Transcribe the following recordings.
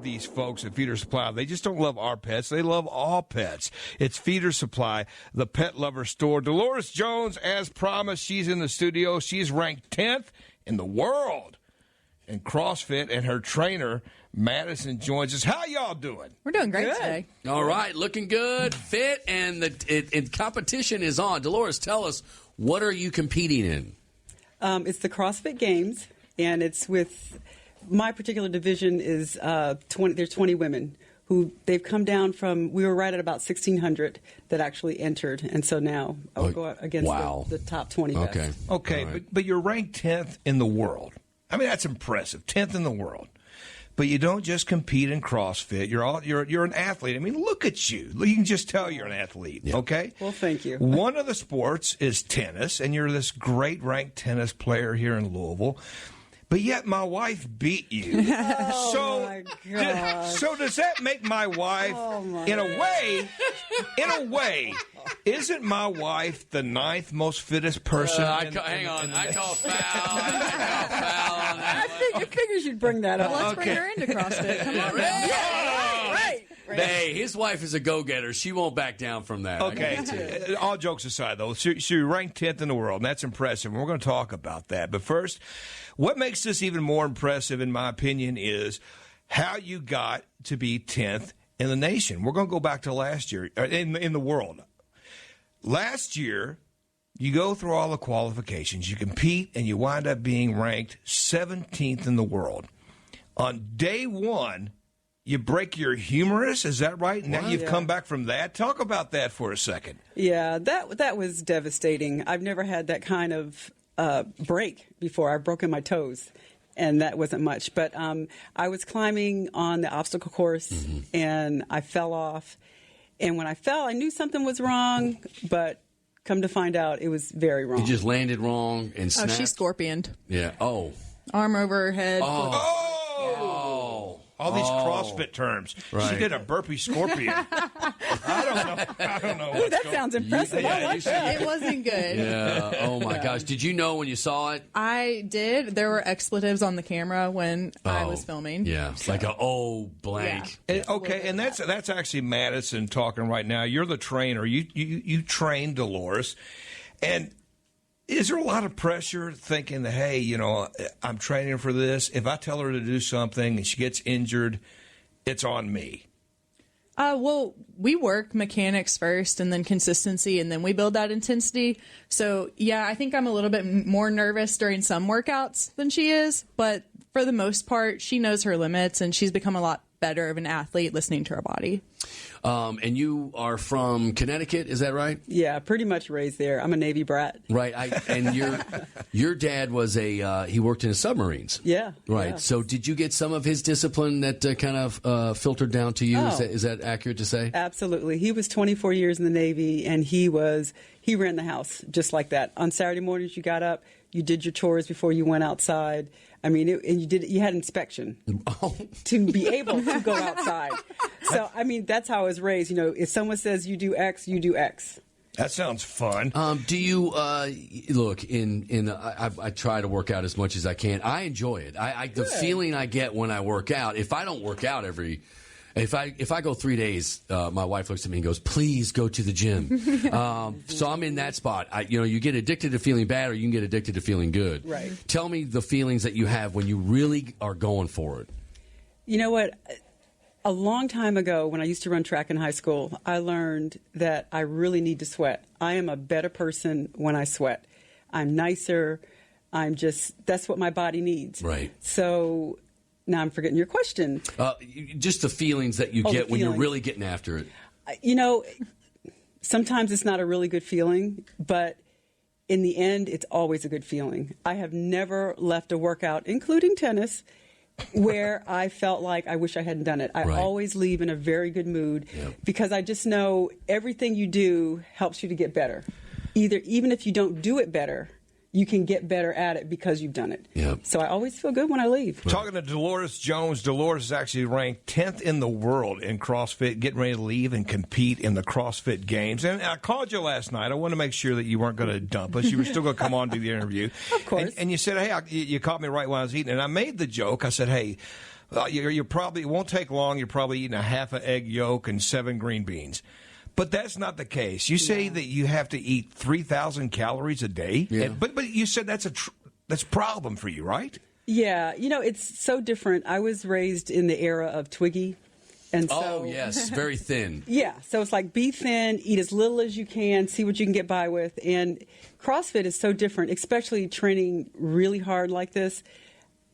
love these folks at Feeder Supply. They just don't love our pets. They love all pets. It's Feeder Supply, the pet lover store. Delores Jones, as promised, she's in the studio. She's ranked 10th in the world in CrossFit, and her trainer, Madison, joins us. How y'all doing? We're doing great today. All right, looking good, fit, and the competition is on. Delores, tell us, what are you competing in? It's the CrossFit Games, and it's with my particular division is 20. There's 20 women who they've come down from. We were right at about 1,600 that actually entered, and so now I'll go against the top 20 best. Okay, right. but you're ranked 10th in the world. I mean, that's impressive. 10th in the world. But you don't just compete in CrossFit. You're an athlete. I mean, look at you. You can just tell you're an athlete, okay? Well, thank you. One of the sports is tennis, and you're this great ranked tennis player here in Louisville. But yet my wife beat you. My gosh. So does that make my wife, in a way, isn't my wife the 9th most fittest person? Hang on. I call foul on that. I figured you'd bring that up. Let's bring her into CrossFit. Come on. Right. Hey, his wife is a go-getter. She won't back down from that. Okay. All jokes aside, though, she ranked 10th in the world, and that's impressive. And we're going to talk about that. But first, what makes this even more impressive, in my opinion, is how you got to be 10th in the nation. We're going to go back to last year, in the world. Last year, you go through all the qualifications, you compete, and you wind up being ranked 17th in the world. On day one, you break your humerus, is that right? Now you've come back from that. Talk about that for a second. Yeah, that was devastating. I've never had that kind of break before. I've broken my toes, and that wasn't much. But I was climbing on the obstacle course, and I fell off. And when I fell, I knew something was wrong, but come to find out, it was very wrong. You just landed wrong and snapped? Oh, she scorpioned. Yeah. Oh. Arm over her head. All these CrossFit terms. Right. She did a burpee scorpion. I don't know. Ooh, that sounds impressive. I like that. It wasn't good. Yeah. Oh, my gosh. Did you know when you saw it? I did. There were expletives on the camera when I was filming. Yeah. It's like blank. Yeah. And that's actually Madison talking right now. You're the trainer. You train Delores. And is there a lot of pressure thinking that, hey, I'm training for this. If I tell her to do something and she gets injured, it's on me? Well, we work mechanics first and then consistency, and then we build that intensity. So, yeah, I think I'm a little bit more nervous during some workouts than she is. But for the most part, she knows her limits, and she's become a lot better of an athlete listening to her body. And you are from Connecticut, is that right? Yeah, pretty much raised there. I'm a Navy brat. Right. And your dad was he worked in submarines. Yeah. Right. Yeah. So did you get some of his discipline that kind of filtered down to you? Oh. Is that accurate to say? Absolutely. He was 24 years in the Navy, and he ran the house just like that. On Saturday mornings, you got up, you did your chores before you went outside. I mean, you had inspection to be able to go outside. So, I mean, that's how I was raised. If someone says you do X, you do X. That sounds fun. Do you look I try to work out as much as I can. I enjoy it. The feeling I get when I work out. If I don't work out if I go 3 days, my wife looks at me and goes, "Please go to the gym." So I'm in that spot. You get addicted to feeling bad, or you can get addicted to feeling good. Right. Tell me the feelings that you have when you really are going for it. You know what? A long time ago, when I used to run track in high school, I learned that I really need to sweat. I am a better person when I sweat. I'm nicer. That's what my body needs. Right. So now I'm forgetting your question. Just the feelings that you get when you're really getting after it. Sometimes it's not a really good feeling, but in the end, it's always a good feeling. I have never left a workout, including tennis, where I felt like I wish I hadn't done it. I always leave in a very good mood because I just know everything you do helps you to get better. Even if you don't do it better, you can get better at it because you've done it. Yep. So I always feel good when I leave. Talking to Delores Jones. Delores is actually ranked 10th in the world in CrossFit, getting ready to leave and compete in the CrossFit Games. And I called you last night. I wanted to make sure that you weren't going to dump us. You were still going to come on to the interview. Of course. And you said, hey, you caught me right when I was eating. And I made the joke. I said, hey, you're probably, it won't take long. You're probably eating a half an egg yolk and 7 green beans. But that's not the case. You say that you have to eat 3,000 calories a day. Yeah. But you said that's a problem for you, right? Yeah, it's so different. I was raised in the era of Twiggy. And so, Oh, yes, very thin. Yeah, so it's like be thin, eat as little as you can, see what you can get by with. And CrossFit is so different, especially training really hard like this.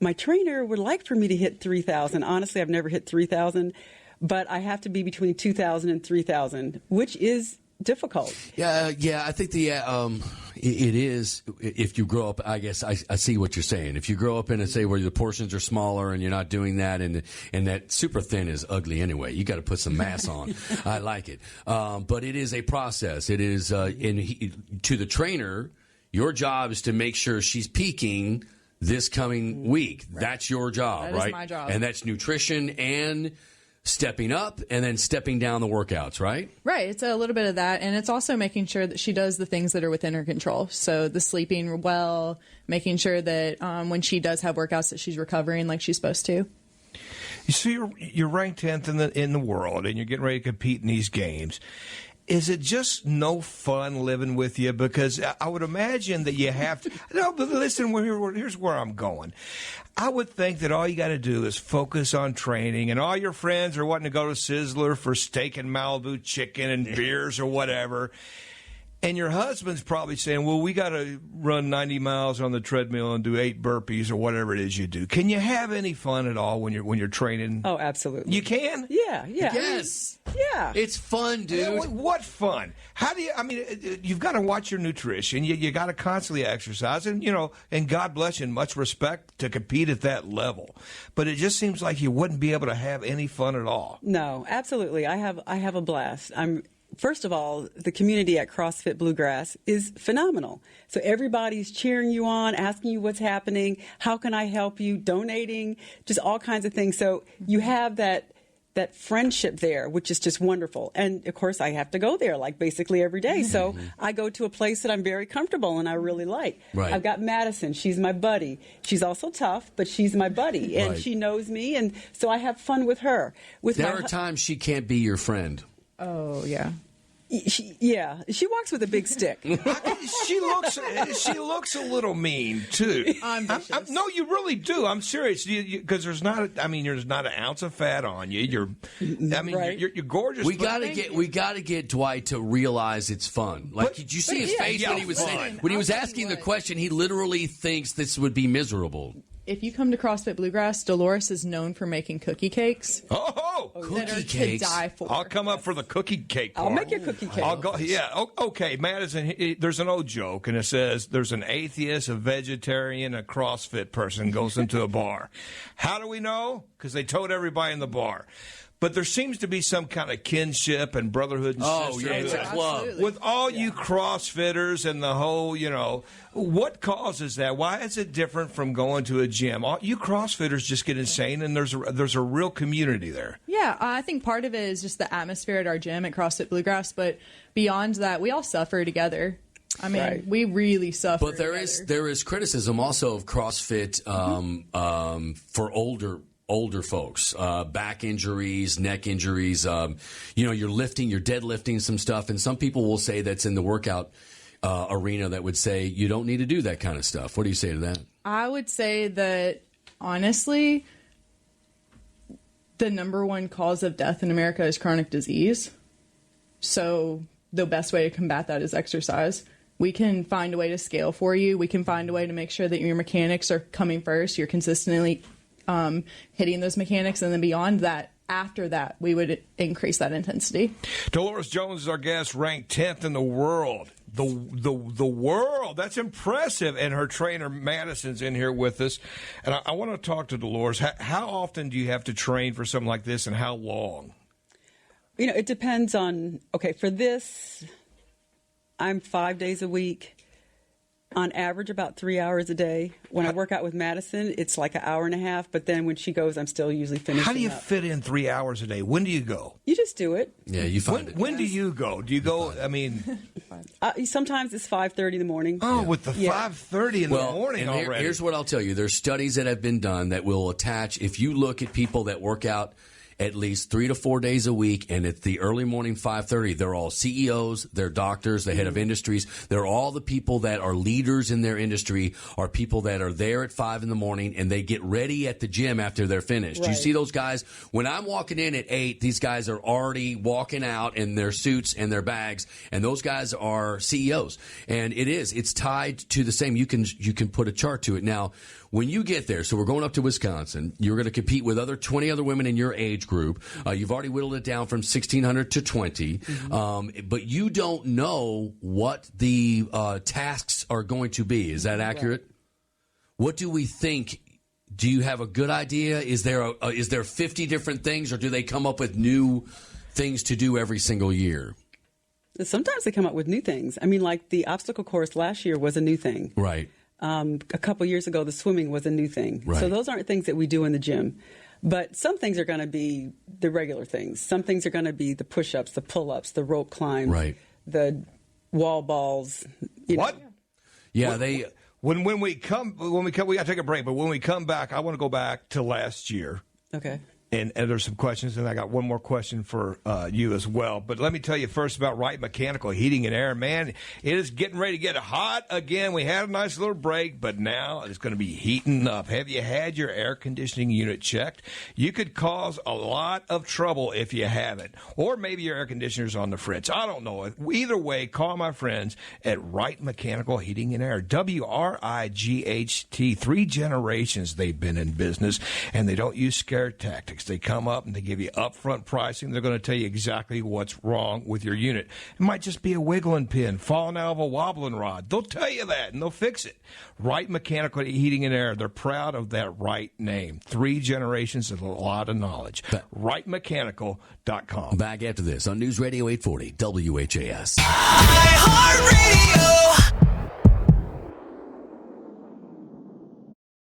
My trainer would like for me to hit 3,000. Honestly, I've never hit 3,000, but I have to be between 2,000 and 3,000, which is difficult. Yeah, I think it is. If you grow up, I guess I see what you're saying. If you grow up in say where the portions are smaller and you're not doing that, and that super thin is ugly anyway. You got to put some mass on. I like it, but it is a process. It is to the trainer. Your job is to make sure she's peaking this coming week. Right. That's your job, that right? Is my job. And that's nutrition and stepping up and then stepping down the workouts, right? Right. It's a little bit of that. And it's also making sure that she does the things that are within her control. So the sleeping well, making sure that when she does have workouts that she's recovering like she's supposed to. So you're ranked 10th in the world, and you're getting ready to compete in these games. Is it just no fun living with you? Because I would imagine that you have to. No, but listen, here's where I'm going. I would think that all you got to do is focus on training, and all your friends are wanting to go to Sizzler for steak and Malibu chicken and beers or whatever. And your husband's probably saying, well, we got to run 90 miles on the treadmill and do 8 burpees or whatever it is you do. Can you have any fun at all when you're training? Oh, absolutely. You can? Yeah. Yes. Yeah. It's fun, dude. Yeah, what fun? How do you, you've got to watch your nutrition. You got to constantly exercise. And, and God bless you and much respect to compete at that level. But it just seems like you wouldn't be able to have any fun at all. No, absolutely. I have a blast. First of all, the community at CrossFit Bluegrass is phenomenal. So everybody's cheering you on, asking you what's happening, how can I help you, donating, just all kinds of things. So you have that friendship there, which is just wonderful. And of course, I have to go there like basically every day. So I go to a place that I'm very comfortable and I really like. Right. I've got Madison. She's my buddy. She's also tough, but she's my buddy. And Right. she knows me. And so I have fun with her. There are times she can't be your friend. Oh, yeah. She walks with a big stick. She looks a little mean too. No, you really do. I'm serious because there's not an ounce of fat on you. Right. You're gorgeous. We gotta get Dwight to realize it's fun. Like, did you see his face when he was saying, when he was asking the question? He literally thinks this would be miserable. If you come to CrossFit Bluegrass, Delores is known for making cookie cakes. Oh, that are cookie cakes. to die for. I'll come up for the cookie cake part. I'll make you a cookie cake. I'll go. Yeah. Okay, Madison. There's an old joke, and it says there's an atheist, a vegetarian, a CrossFit person goes into a bar. How do we know? Because they told everybody in the bar. But there seems to be some kind of kinship and brotherhood and sisterhood. It's a club. Absolutely. With all you CrossFitters and the whole, what causes that? Why is it different from going to a gym? You CrossFitters just get insane, and there's a real community there. Yeah, I think part of it is just the atmosphere at our gym at CrossFit Bluegrass, but beyond that, we all suffer together. Right. We really suffer. But there is criticism also of CrossFit for older folks, back injuries, neck injuries. You're deadlifting some stuff, and some people will say that's in the workout arena that would say you don't need to do that kind of stuff. What do you say to that? I would say that honestly, the number one cause of death in America is chronic disease. So the best way to combat that is exercise. We can find a way to scale for you. We can find a way to make sure that your mechanics are coming first. You're consistently hitting those mechanics, and then beyond that, after that, we would increase that intensity. Delores Jones is our guest, ranked 10th in the world. The world. That's impressive. And her trainer, Madison's in here with us. And I want to talk to Delores. How often do you have to train for something like this, and how long? It depends on, for this, I'm 5 days a week. On average, about 3 hours a day. When I work out with Madison, it's like an hour and a half. But then when she goes, I'm still usually finishing How do you up. fit in 3 hours a day? When do you go? You just do it. Yeah, you find it. When do you go? Do you go? I mean, Sometimes it's 5:30 in the morning. with the 5:30 in the morning and already. Here's what I'll tell you. There's studies that have been done that will attach, if you look at people that work out at least 3 to 4 days a week, and at the early morning 5:30, they're all CEOs, they're doctors, the head of industries. They're all the people that are leaders in their industry, are people that are there at 5 in the morning, and they get ready at the gym after they're finished. Right. You see those guys? When I'm walking in at 8, these guys are already walking out in their suits and their bags, and those guys are CEOs. And it's tied to the same. You can put a chart to it. Now, when you get there, so we're going up to Wisconsin, you're going to compete with 20 other women in your age group. You've already whittled it down from 1,600 to 20. But you don't know what the tasks are going to be. Is that accurate? Right. What do we think? Do you have a good idea? Is there 50 different things, or do they come up with new things to do every single year? Sometimes they come up with new things. I mean, like the obstacle course last year was a new thing. Right. A couple years ago, the swimming was a new thing. Right. So those aren't things that we do in the gym. But some things are going to be the regular things. Some things are going to be the push-ups, the pull-ups, the rope climb, right. the wall balls. What? Yeah, when we come, we got to take a break. But when we come back, I want to go back to last year. Okay. And there's some questions, and I got one more question for you as well. But let me tell you first about Wright Mechanical Heating and Air. Man, it is getting ready to get hot again. We had a nice little break, but now it's going to be heating up. Have you had your air conditioning unit checked? You could cause a lot of trouble if you haven't. Or maybe your air conditioner's on the fritz. I don't know. Either way, call my friends at Wright Mechanical Heating and Air. WRIGHT. 3 generations they've been in business, and they don't use scare tactics. They come up and they give you upfront pricing. They're going to tell you exactly what's wrong with your unit. It might just be a wiggling pin, falling out of a wobbling rod. They'll tell you that, and they'll fix it. Wright Mechanical Heating and Air. They're proud of that Wright name. 3 generations of a lot of knowledge. WrightMechanical.com. Back after this on News Radio 840 WHAS. iHeartRadio.